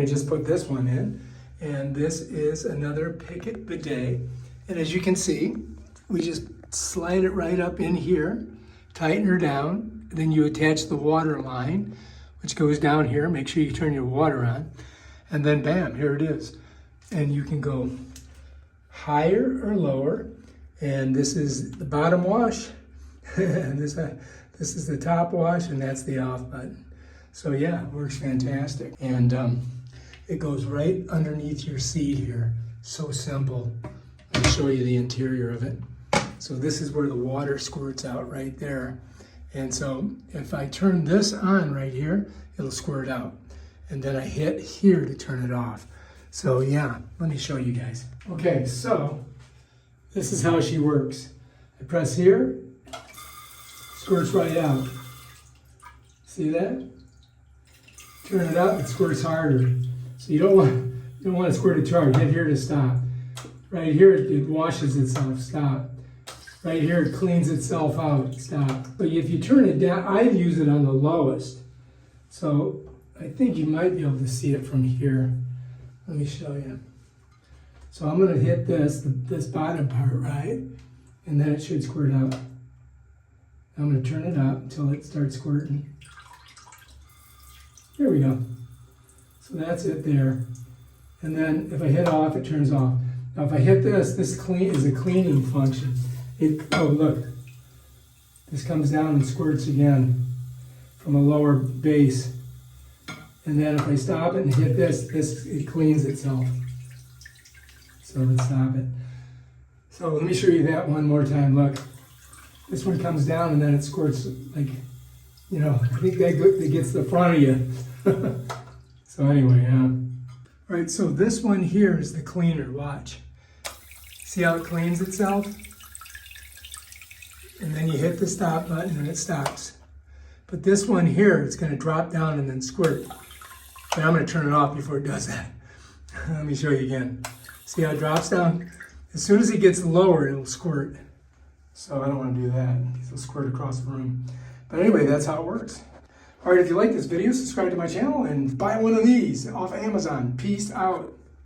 going to just put this one in. And this is another Picket bidet. And as you can see, we just slide it right up in here, tighten her down. Then you attach the water line, which goes down here. Make sure you turn your water on. And then bam, here it is. And you can go higher or lower. And this is the bottom wash. This is the top wash, and that's the off button. So yeah, it works fantastic. And it goes right underneath your seat here. So simple. I'll show you the interior of it. So this is where the water squirts out right there. And so if I turn this on right here, it'll squirt out. And then I hit here to turn it off. So yeah, let me show you guys. Okay, so this is how she works. I press here, squirts right out. See that? Turn it up, it squirts harder. So you don't want to squirt it too hard. Hit here to stop. Right here, it washes itself. Stop. Right here, it cleans itself out. Stop. But if you turn it down, I use it on the lowest. So I think you might be able to see it from here. Let me show you. So I'm going to hit this bottom part, right? And then it should squirt out. I'm going to turn it up until it starts squirting. There we go. So that's it there. And then if I hit off, it turns off. Now if I hit this is a cleaning function. Oh look, this comes down and squirts again from a lower base. And then if I stop it and hit this, it cleans itself. So let's stop it. So let me show you that one more time. Look, this one comes down and then it squirts like, you know, I think that gets the front of you. So anyway, all right, so this one here is the cleaner, watch. See how it cleans itself? And then you hit the stop button and it stops. But this one here, it's gonna drop down and then squirt. But I'm gonna turn it off before it does that. Let me show you again. See how it drops down? As soon as it gets lower, it'll squirt. So I don't wanna do that, because it'll squirt across the room. But anyway, that's how it works. All right, if you like this video, subscribe to my channel and buy one of these off Amazon. Peace out.